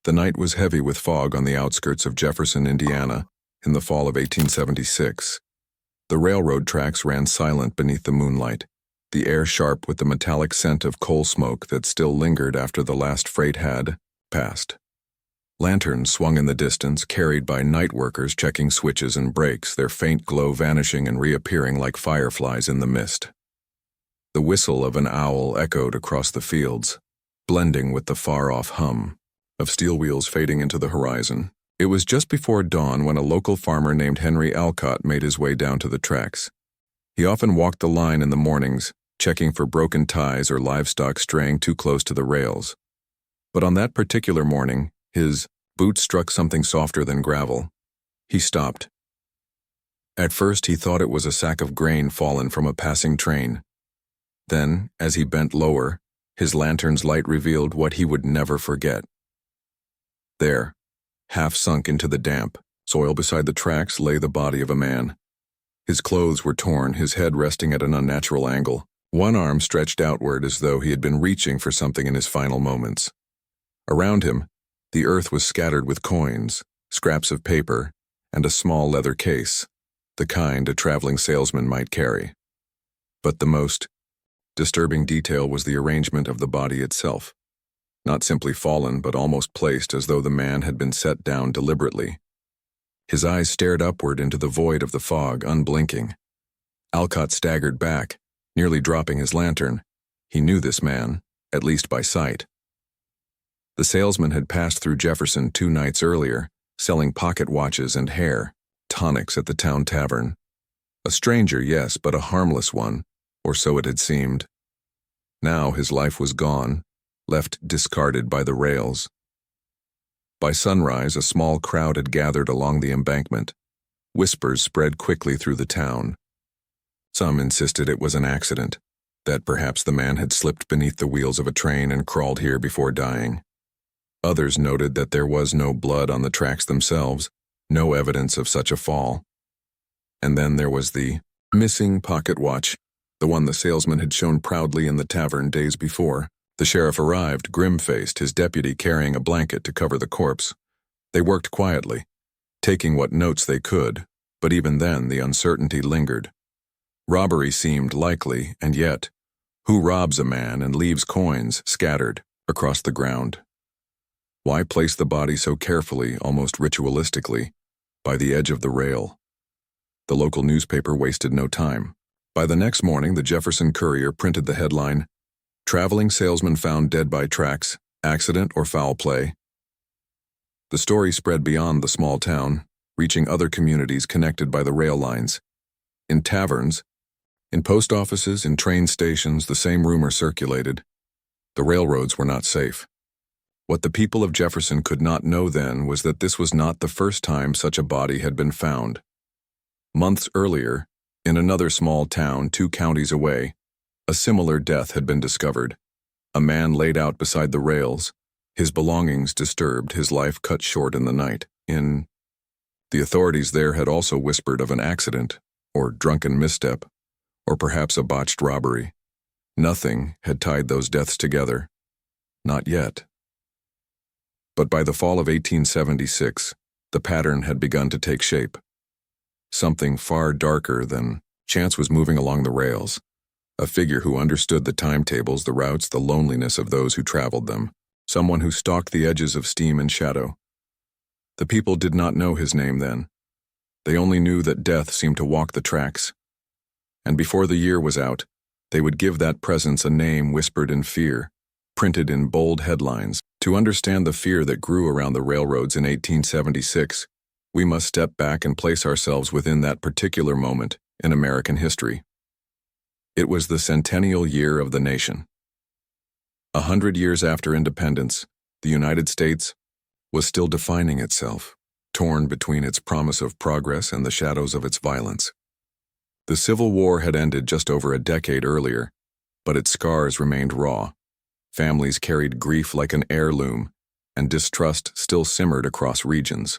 The night was heavy with fog on the outskirts of Jefferson, Indiana, in the fall of 1876. The railroad tracks ran silent beneath the moonlight, the air sharp with the metallic scent of coal smoke that still lingered after the last freight had passed. Lanterns swung in the distance, carried by night workers checking switches and brakes, their faint glow vanishing and reappearing like fireflies in the mist. The whistle of an owl echoed across the fields, blending with the far-off hum of steel wheels fading into the horizon. It was just before dawn when a local farmer named Henry Alcott made his way down to the tracks. He often walked the line in the mornings, checking for broken ties or livestock straying too close to the rails. But on that particular morning, his boots struck something softer than gravel. He stopped. At first, he thought it was a sack of grain fallen from a passing train. Then, as he bent lower, his lantern's light revealed what he would never forget. There, half sunk into the damp soil beside the tracks, lay the body of a man. His clothes were torn, his head resting at an unnatural angle. One arm stretched outward as though he had been reaching for something in his final moments. Around him, the earth was scattered with coins, scraps of paper, and a small leather case, the kind a traveling salesman might carry. But the most disturbing detail was the arrangement of the body itself. Not simply fallen, but almost placed as though the man had been set down deliberately. His eyes stared upward into the void of the fog, unblinking. Alcott staggered back, nearly dropping his lantern. He knew this man, at least by sight. The salesman had passed through Jefferson 2 nights earlier, selling pocket watches and hair, tonics at the town tavern. A stranger, yes, but a harmless one, or so it had seemed. Now his life was gone, left discarded by the rails. By sunrise, a small crowd had gathered along the embankment. Whispers spread quickly through the town. Some insisted it was an accident, that perhaps the man had slipped beneath the wheels of a train and crawled here before dying. Others noted that there was no blood on the tracks themselves, no evidence of such a fall. And then there was the missing pocket watch, the one the salesman had shown proudly in the tavern days before. The sheriff arrived, grim-faced, his deputy carrying a blanket to cover the corpse. They worked quietly, taking what notes they could, but even then the uncertainty lingered. Robbery seemed likely, and yet, who robs a man and leaves coins scattered across the ground? Why place the body so carefully, almost ritualistically, by the edge of the rail? The local newspaper wasted no time. By the next morning, the Jefferson Courier printed the headline, "Traveling salesman found dead by tracks, accident or foul play." The story spread beyond the small town, reaching other communities connected by the rail lines. In taverns, in post offices, in train stations, the same rumor circulated. The railroads were not safe. What the people of Jefferson could not know then was that this was not the first time such a body had been found. Months earlier, in another small town 2 counties away, a similar death had been discovered. A man laid out beside the rails, his belongings disturbed, his life cut short in the night. The authorities there had also whispered of an accident, or drunken misstep, or perhaps a botched robbery. Nothing had tied those deaths together. Not yet. But by the fall of 1876, the pattern had begun to take shape. Something far darker than chance was moving along the rails. A figure who understood the timetables, the routes, the loneliness of those who traveled them. Someone who stalked the edges of steam and shadow. The people did not know his name then. They only knew that death seemed to walk the tracks. And before the year was out, they would give that presence a name whispered in fear, printed in bold headlines. To understand the fear that grew around the railroads in 1876, we must step back and place ourselves within that particular moment in American history. It was the centennial year of the nation. 100 years after independence, the United States was still defining itself, torn between its promise of progress and the shadows of its violence. The Civil War had ended just over a decade earlier, but its scars remained raw. Families carried grief like an heirloom, and distrust still simmered across regions.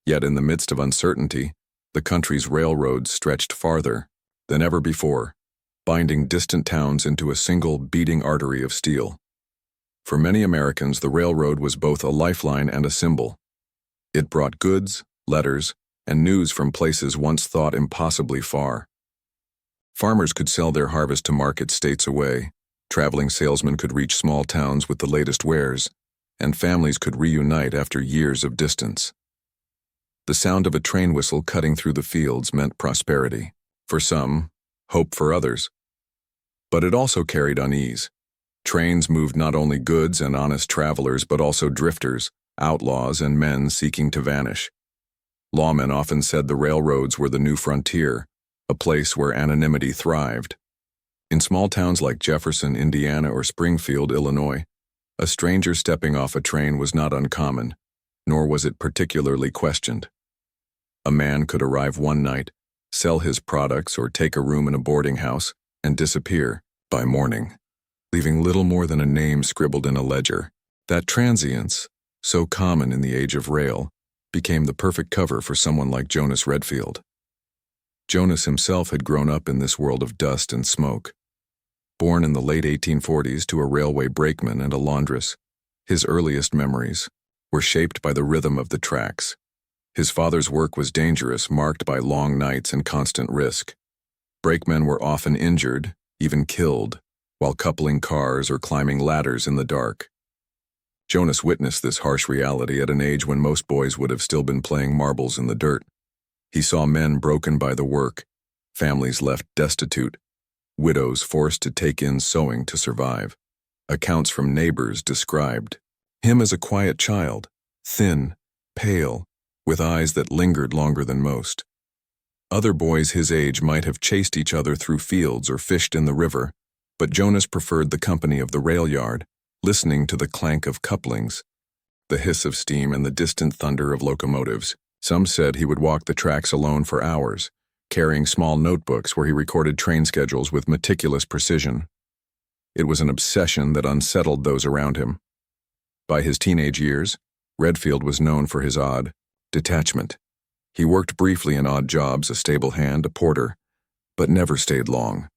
Yet in the midst of uncertainty, the country's railroads stretched farther than ever before, binding distant towns into a single beating artery of steel. For many Americans, the railroad was both a lifeline and a symbol. It brought goods, letters, and news from places once thought impossibly far. Farmers could sell their harvest to markets states away, traveling salesmen could reach small towns with the latest wares, and families could reunite after years of distance. The sound of a train whistle cutting through the fields meant prosperity. For some, hope for others. But it also carried unease. Trains moved not only goods and honest travelers, but also drifters, outlaws, and men seeking to vanish. Lawmen often said the railroads were the new frontier, a place where anonymity thrived. In small towns like Jefferson, Indiana, or Springfield, Illinois, a stranger stepping off a train was not uncommon, nor was it particularly questioned. A man could arrive one night, sell his products or take a room in a boarding house, and disappear by morning, leaving little more than a name scribbled in a ledger. That transience, so common in the age of rail, became the perfect cover for someone like Jonas Redfield. Jonas himself had grown up in this world of dust and smoke. Born in the late 1840s to a railway brakeman and a laundress, his earliest memories were shaped by the rhythm of the tracks. His father's work was dangerous, marked by long nights and constant risk. Brakemen were often injured, even killed, while coupling cars or climbing ladders in the dark. Jonas witnessed this harsh reality at an age when most boys would have still been playing marbles in the dirt. He saw men broken by the work, families left destitute, widows forced to take in sewing to survive. Accounts from neighbors described him as a quiet child, thin, pale, with eyes that lingered longer than most. Other boys his age might have chased each other through fields or fished in the river, but Jonas preferred the company of the rail yard, listening to the clank of couplings, the hiss of steam, and the distant thunder of locomotives. Some said he would walk the tracks alone for hours, carrying small notebooks where he recorded train schedules with meticulous precision. It was an obsession that unsettled those around him. By his teenage years, Redfield was known for his odd detachment. He worked briefly in odd jobs, a stable hand, a porter, but never stayed long.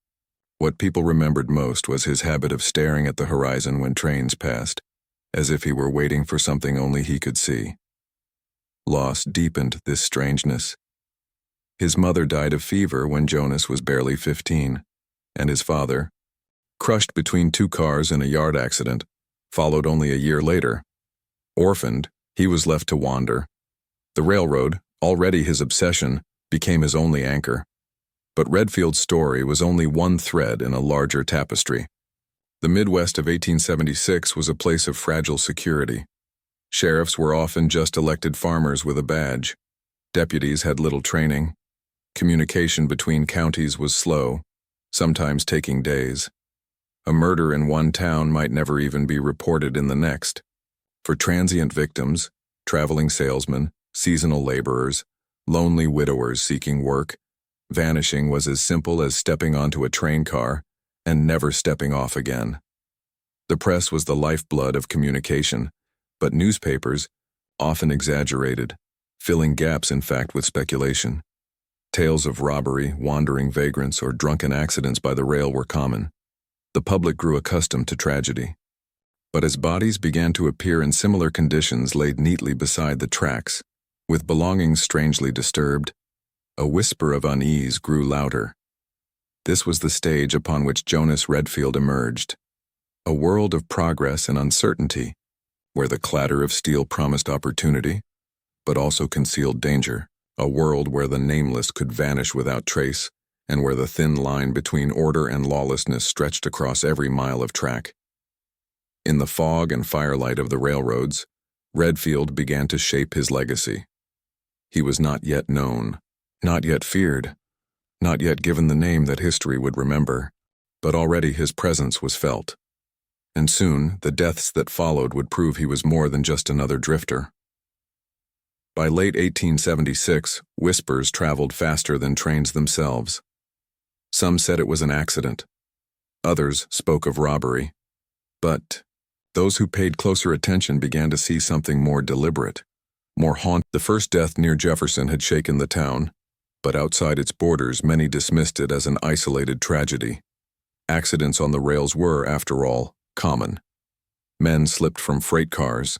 What people remembered most was his habit of staring at the horizon when trains passed, as if he were waiting for something only he could see. Loss deepened this strangeness. His mother died of fever when Jonas was barely 15, and his father, crushed between two cars in a yard accident, followed only a year later. Orphaned, he was left to wander. The railroad, already his obsession, became his only anchor. But Redfield's story was only one thread in a larger tapestry. The Midwest of 1876 was a place of fragile security. Sheriffs were often just elected farmers with a badge. Deputies had little training. Communication between counties was slow, sometimes taking days. A murder in one town might never even be reported in the next. For transient victims, traveling salesmen, seasonal laborers, lonely widowers seeking work, vanishing was as simple as stepping onto a train car and never stepping off again. The press was the lifeblood of communication, but newspapers often exaggerated, filling gaps in fact with speculation. Tales of robbery, wandering vagrants, or drunken accidents by the rail were common. The public grew accustomed to tragedy. But as bodies began to appear in similar conditions laid neatly beside the tracks, with belongings strangely disturbed, a whisper of unease grew louder. This was the stage upon which Jonas Redfield emerged. A world of progress and uncertainty, where the clatter of steel promised opportunity, but also concealed danger. A world where the nameless could vanish without trace, and where the thin line between order and lawlessness stretched across every mile of track. In the fog and firelight of the railroads, Redfield began to shape his legacy. He was not yet known, not yet feared, not yet given the name that history would remember, but already his presence was felt. And soon, the deaths that followed would prove he was more than just another drifter. By late 1876, whispers traveled faster than trains themselves. Some said it was an accident. Others spoke of robbery. But those who paid closer attention began to see something more deliberate, more haunting. The first death near Jefferson had shaken the town, but outside its borders many dismissed it as an isolated tragedy. Accidents on the rails were, after all, common. Men slipped from freight cars.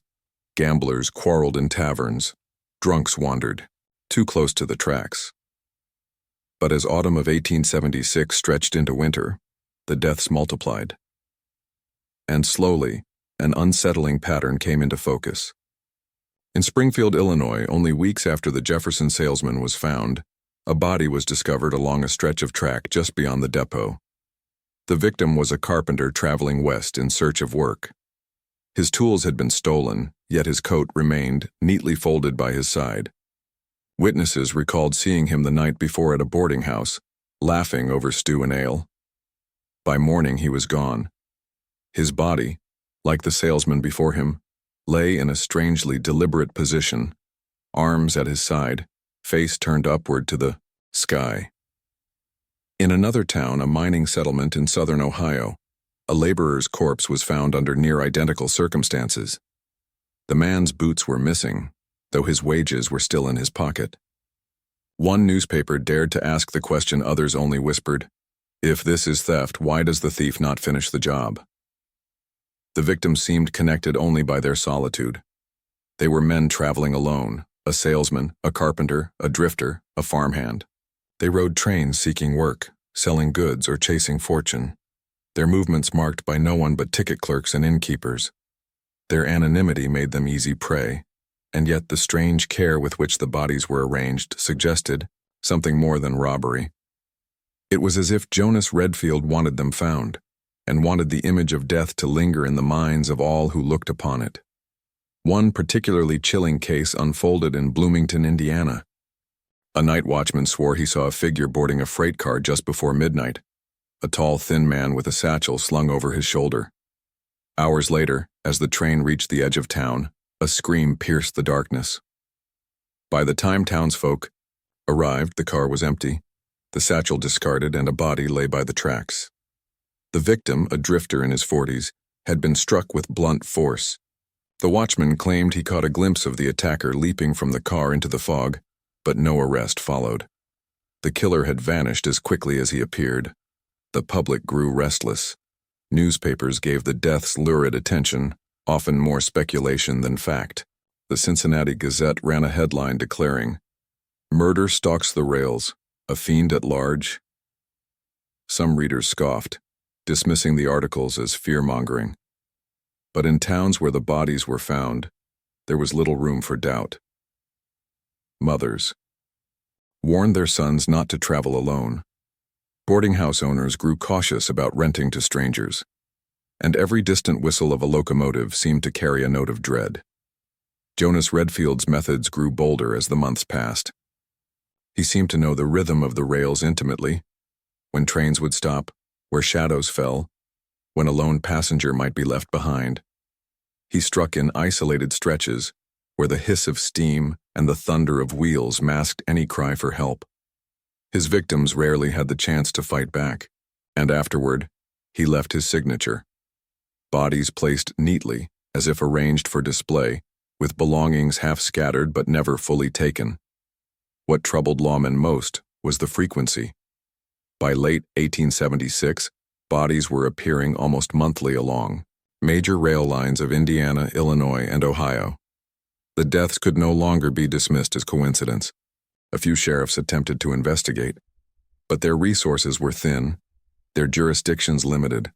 Gamblers quarreled in taverns. Drunks wandered, too close to the tracks. But as autumn of 1876 stretched into winter, the deaths multiplied. And slowly, an unsettling pattern came into focus. In Springfield, Illinois, only weeks after the Jefferson salesman was found, a body was discovered along a stretch of track just beyond the depot. The victim was a carpenter traveling west in search of work. His tools had been stolen, yet his coat remained neatly folded by his side. Witnesses recalled seeing him the night before at a boarding house, laughing over stew and ale. By morning he was gone. His body, like the salesman before him, lay in a strangely deliberate position, arms at his side, face turned upward to the sky. In another town, a mining settlement in southern Ohio, a laborer's corpse was found under near-identical circumstances. The man's boots were missing, though his wages were still in his pocket. One newspaper dared to ask the question others only whispered, "If this is theft, why does the thief not finish the job?" The victims seemed connected only by their solitude. They were men traveling alone, a salesman, a carpenter, a drifter, a farmhand. They rode trains seeking work, selling goods, or chasing fortune, their movements marked by no one but ticket clerks and innkeepers. Their anonymity made them easy prey, and yet the strange care with which the bodies were arranged suggested something more than robbery. It was as if Jonas Redfield wanted them found, and wanted the image of death to linger in the minds of all who looked upon it. One particularly chilling case unfolded in Bloomington, Indiana. A night watchman swore he saw a figure boarding a freight car just before midnight, a tall, thin man with a satchel slung over his shoulder. Hours later, as the train reached the edge of town, a scream pierced the darkness. By the time townsfolk arrived, the car was empty, the satchel discarded, and a body lay by the tracks. The victim, a drifter in his 40s, had been struck with blunt force. The watchman claimed he caught a glimpse of the attacker leaping from the car into the fog, but no arrest followed. The killer had vanished as quickly as he appeared. The public grew restless. Newspapers gave the deaths lurid attention, often more speculation than fact. The Cincinnati Gazette ran a headline declaring, "Murder stalks the rails, a fiend at large." Some readers scoffed, dismissing the articles as fear-mongering. But in towns where the bodies were found, there was little room for doubt. Mothers warned their sons not to travel alone. Boarding house owners grew cautious about renting to strangers, and every distant whistle of a locomotive seemed to carry a note of dread. Jonas Redfield's methods grew bolder as the months passed. He seemed to know the rhythm of the rails intimately, when trains would stop, where shadows fell, when a lone passenger might be left behind. He struck in isolated stretches, where the hiss of steam and the thunder of wheels masked any cry for help. His victims rarely had the chance to fight back, and afterward, he left his signature. Bodies placed neatly, as if arranged for display, with belongings half scattered but never fully taken. What troubled lawmen most was the frequency. By late 1876, bodies were appearing almost monthly along major rail lines of Indiana, Illinois, and Ohio. The deaths could no longer be dismissed as coincidence. A few sheriffs attempted to investigate, but their resources were thin, their jurisdictions limited.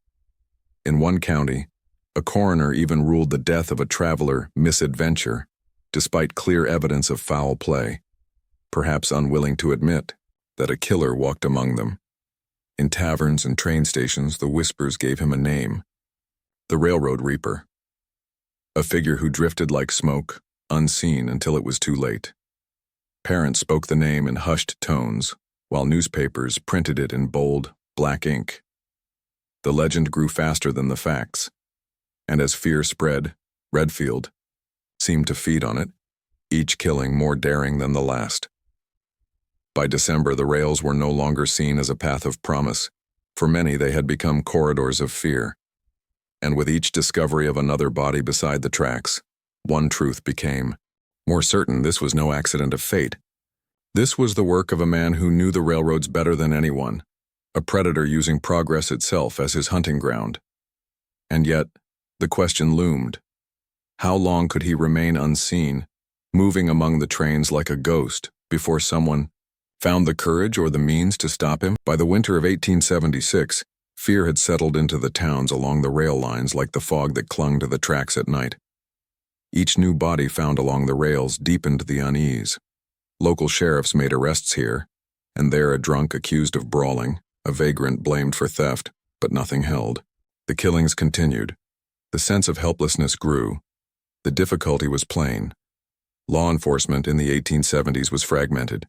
In one county, a coroner even ruled the death of a traveler misadventure, despite clear evidence of foul play, perhaps unwilling to admit that a killer walked among them. In taverns and train stations, the whispers gave him a name: the Railroad Reaper. A figure who drifted like smoke, unseen until it was too late. Parents spoke the name in hushed tones, while newspapers printed it in bold, black ink. The legend grew faster than the facts, and as fear spread, Redfield seemed to feed on it, each killing more daring than the last. By December, the rails were no longer seen as a path of promise. For many, they had become corridors of fear. And with each discovery of another body beside the tracks, one truth became more certain: this was no accident of fate. This was the work of a man who knew the railroads better than anyone, a predator using progress itself as his hunting ground. And yet, The question loomed. How long could he remain unseen, moving among the trains like a ghost, before someone found the courage or the means to stop him? By the winter of 1876, fear had settled into the towns along the rail lines like the fog that clung to the tracks at night. Each new body found along the rails deepened the unease. Local sheriffs made arrests here, and there a drunk accused of brawling, a vagrant blamed for theft, but nothing held. The killings continued. The sense of helplessness grew. The difficulty was plain. Law enforcement in the 1870s was fragmented.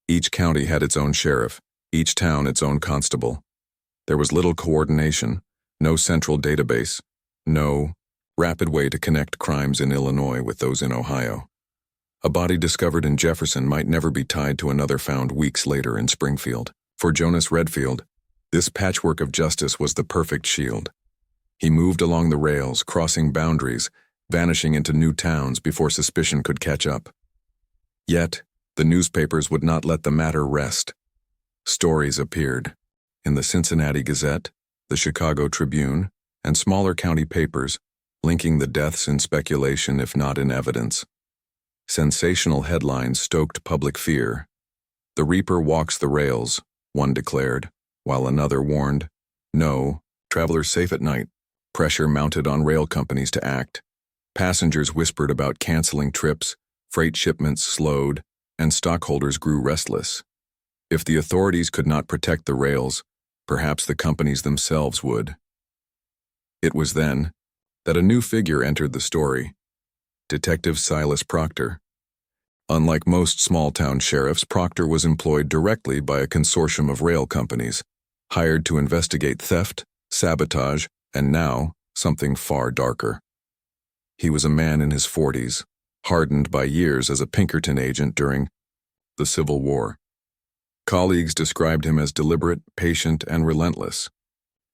Each county had its own sheriff, each town its own constable. There was little coordination, no central database, no rapid way to connect crimes in Illinois with those in Ohio. A body discovered in Jefferson might never be tied to another found weeks later in Springfield. For Jonas Redfield, this patchwork of justice was the perfect shield. He moved along the rails, crossing boundaries, vanishing into new towns before suspicion could catch up. Yet, the newspapers would not let the matter rest. Stories appeared in the Cincinnati Gazette, the Chicago Tribune, and smaller county papers, linking the deaths in speculation if not in evidence. Sensational headlines stoked public fear. "The Reaper walks the rails," one declared, while another warned, "No, travelers safe at night." Pressure mounted on rail companies to act. Passengers whispered about canceling trips, freight shipments slowed, and stockholders grew restless. If the authorities could not protect the rails, perhaps the companies themselves would. It was then that a new figure entered the story: Detective Silas Proctor. Unlike most small-town sheriffs, Proctor was employed directly by a consortium of rail companies, hired to investigate theft, sabotage, and now, something far darker. He was a man in his 40s, hardened by years as a Pinkerton agent during the Civil War. Colleagues described him as deliberate, patient, and relentless.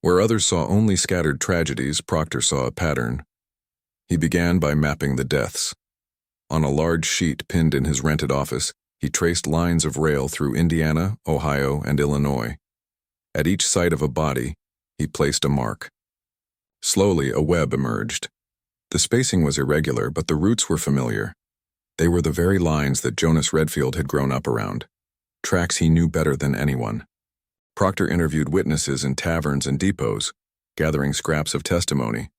Where others saw only scattered tragedies, Proctor saw a pattern. He began by mapping the deaths. On a large sheet pinned in his rented office, he traced lines of rail through Indiana, Ohio, and Illinois. At each site of a body, he placed a mark. Slowly, a web emerged. The spacing was irregular, but the routes were familiar. They were the very lines that Jonas Redfield had grown up around, tracks he knew better than anyone. Proctor interviewed witnesses in taverns and depots, gathering scraps of testimony.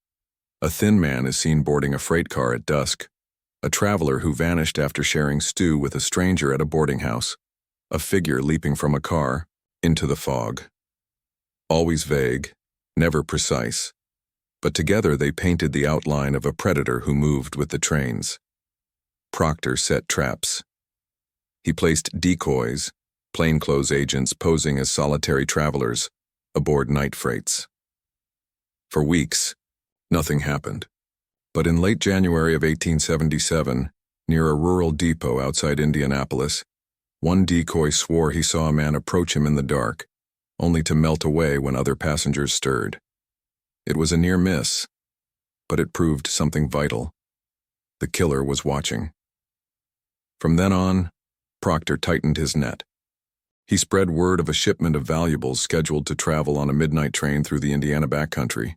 A thin man is seen boarding a freight car at dusk, a traveler who vanished after sharing stew with a stranger at a boarding house, a figure leaping from a car into the fog. Always vague, never precise, but together they painted the outline of a predator who moved with the trains. Proctor set traps. He placed decoys, plainclothes agents posing as solitary travelers, aboard night freights. For weeks, nothing happened. But in late January of 1877, near a rural depot outside Indianapolis, one decoy swore he saw a man approach him in the dark, only to melt away when other passengers stirred. It was a near miss, but it proved something vital. The killer was watching. From then on, Proctor tightened his net. He spread word of a shipment of valuables scheduled to travel on a midnight train through the Indiana backcountry.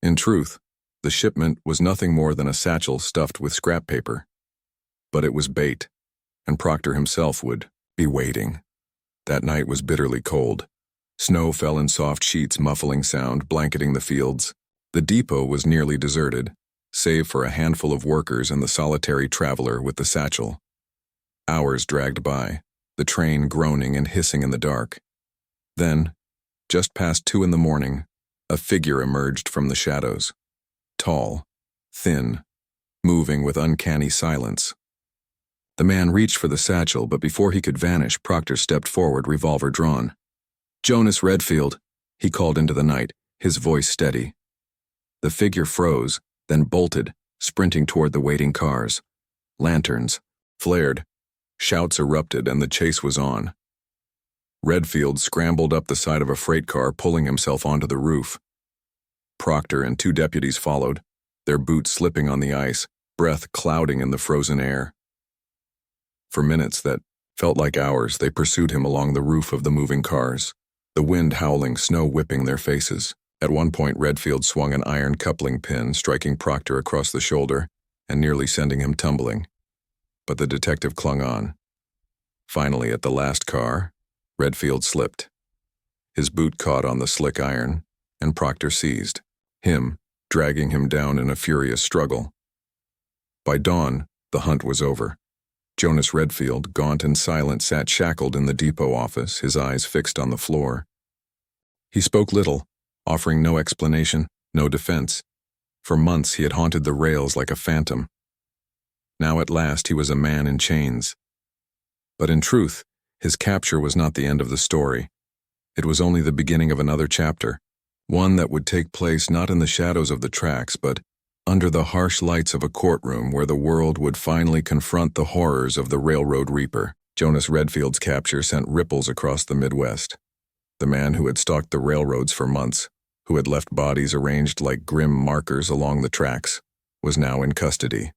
In truth, the shipment was nothing more than a satchel stuffed with scrap paper. But it was bait, and Proctor himself would be waiting. That night was bitterly cold. Snow fell in soft sheets, muffling sound, blanketing the fields. The depot was nearly deserted, save for a handful of workers and the solitary traveler with the satchel. Hours dragged by, the train groaning and hissing in the dark. Then, just past 2 a.m, a figure emerged from the shadows. Tall, thin, moving with uncanny silence. The man reached for the satchel, but before he could vanish, Proctor stepped forward, revolver drawn. "Jonas Redfield," he called into the night, his voice steady. The figure froze, then bolted, sprinting toward the waiting cars. Lanterns flared, shouts erupted, and the chase was on. Redfield scrambled up the side of a freight car, pulling himself onto the roof. Proctor and 2 deputies followed, their boots slipping on the ice, breath clouding in the frozen air. For minutes that felt like hours, they pursued him along the roof of the moving cars, the wind howling, snow whipping their faces. At one point, Redfield swung an iron coupling pin, striking Proctor across the shoulder and nearly sending him tumbling. But the detective clung on. Finally, at the last car, Redfield slipped. His boot caught on the slick iron, and Proctor seized him, dragging him down in a furious struggle. By dawn, the hunt was over. Jonas Redfield, gaunt and silent, sat shackled in the depot office, his eyes fixed on the floor. He spoke little, offering no explanation, no defense. For months he had haunted the rails like a phantom. Now at last he was a man in chains. But in truth, his capture was not the end of the story. It was only the beginning of another chapter, one that would take place not in the shadows of the tracks, but under the harsh lights of a courtroom where the world would finally confront the horrors of the Railroad Reaper. Jonas Redfield's capture sent ripples across the Midwest. The man who had stalked the railroads for months, who had left bodies arranged like grim markers along the tracks, was now in custody.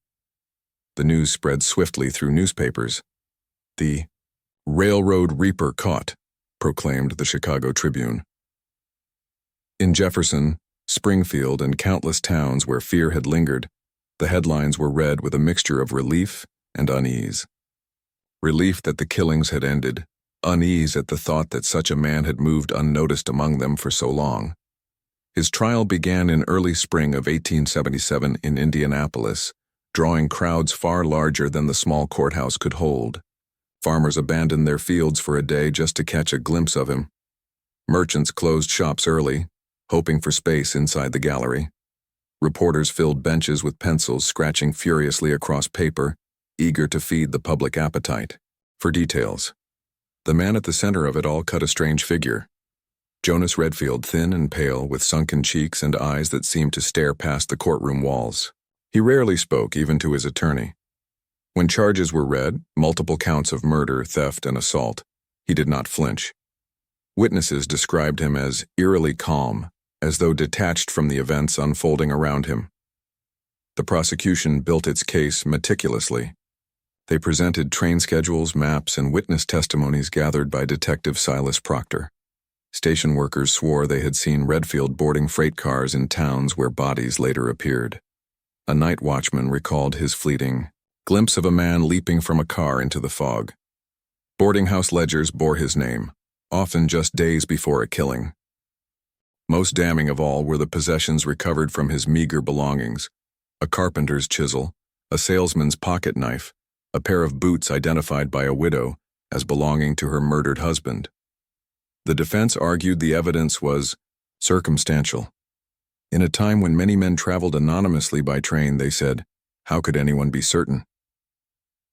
The news spread swiftly through newspapers. "The Railroad Reaper caught," proclaimed the Chicago Tribune. In Jefferson, Springfield, and countless towns where fear had lingered, the headlines were read with a mixture of relief and unease. Relief that the killings had ended, unease at the thought that such a man had moved unnoticed among them for so long. His trial began in early spring of 1877 in Indianapolis, drawing crowds far larger than the small courthouse could hold. Farmers abandoned their fields for a day just to catch a glimpse of him. Merchants closed shops early, hoping for space inside the gallery. Reporters filled benches with pencils, scratching furiously across paper, eager to feed the public appetite. For details, the man at the center of it all cut a strange figure. Jonas Redfield, thin and pale, with sunken cheeks and eyes that seemed to stare past the courtroom walls. He rarely spoke, even to his attorney. When charges were read, multiple counts of murder, theft, and assault, he did not flinch. Witnesses described him as eerily calm, as though detached from the events unfolding around him. The prosecution built its case meticulously. They presented train schedules, maps, and witness testimonies gathered by Detective Silas Proctor. Station workers swore they had seen Redfield boarding freight cars in towns where bodies later appeared. A night watchman recalled his fleeting glimpse of a man leaping from a car into the fog. Boarding house ledgers bore his name, often just days before a killing. Most damning of all were the possessions recovered from his meager belongings: a carpenter's chisel, a salesman's pocket knife, a pair of boots identified by a widow as belonging to her murdered husband. The defense argued the evidence was circumstantial. In a time when many men traveled anonymously by train, they said, how could anyone be certain?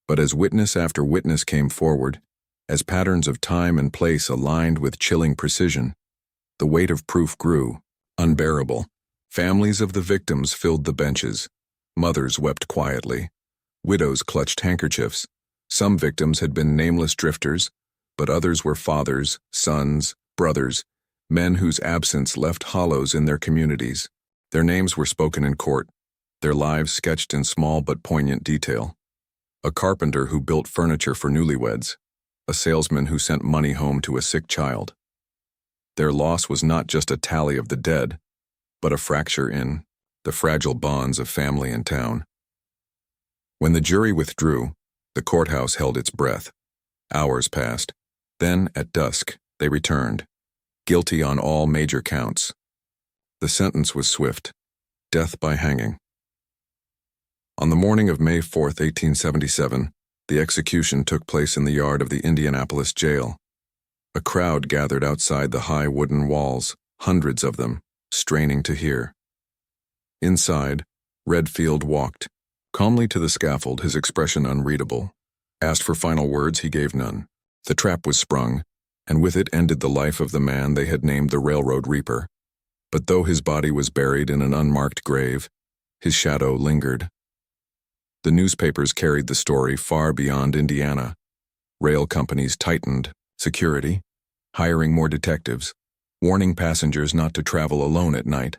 But as witness after witness came forward, as patterns of time and place aligned with chilling precision, the weight of proof grew, unbearable. Families of the victims filled the benches. Mothers wept quietly. Widows clutched handkerchiefs. Some victims had been nameless drifters, but others were fathers, sons, brothers, men whose absence left hollows in their communities. Their names were spoken in court, their lives sketched in small but poignant detail. A carpenter who built furniture for newlyweds, a salesman who sent money home to a sick child. Their loss was not just a tally of the dead, but a fracture in the fragile bonds of family and town. When the jury withdrew, the courthouse held its breath. Hours passed. Then, at dusk, they returned, guilty on all major counts. The sentence was swift: death by hanging. On the morning of May 4, 1877, the execution took place in the yard of the Indianapolis jail. A crowd gathered outside the high wooden walls, hundreds of them, straining to hear. Inside, Redfield walked calmly to the scaffold, his expression unreadable. Asked for final words, he gave none. The trap was sprung, and with it ended the life of the man they had named the Railroad Reaper. But though his body was buried in an unmarked grave, his shadow lingered. The newspapers carried the story far beyond Indiana. Rail companies tightened security, hiring more detectives, warning passengers not to travel alone at night.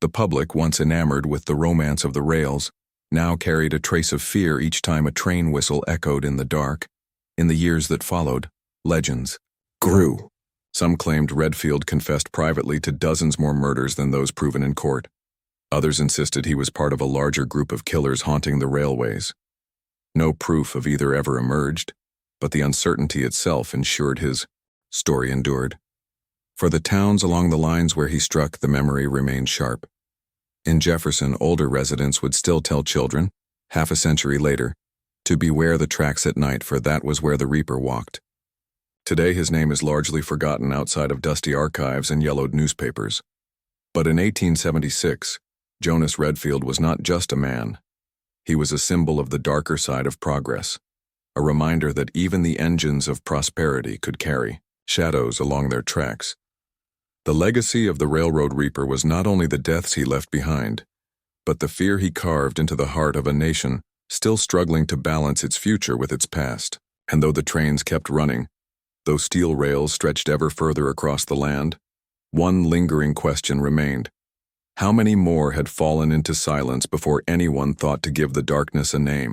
The public, once enamored with the romance of the rails, now carried a trace of fear each time a train whistle echoed in the dark. In the years that followed, legends grew. Some claimed Redfield confessed privately to dozens more murders than those proven in court. Others insisted he was part of a larger group of killers haunting the railways. No proof of either ever emerged, but the uncertainty itself ensured his story endured. For the towns along the lines where he struck, the memory remained sharp. In Jefferson, older residents would still tell children, half a century later, to beware the tracks at night, for that was where the Reaper walked. Today his name is largely forgotten outside of dusty archives and yellowed newspapers. But in 1876, Jonas Redfield was not just a man. He was a symbol of the darker side of progress, a reminder that even the engines of prosperity could carry shadows along their tracks. The legacy of the Railroad Reaper was not only the deaths he left behind, but the fear he carved into the heart of a nation still struggling to balance its future with its past. And though the trains kept running, though steel rails stretched ever further across the land, one lingering question remained. How many more had fallen into silence before anyone thought to give the darkness a name?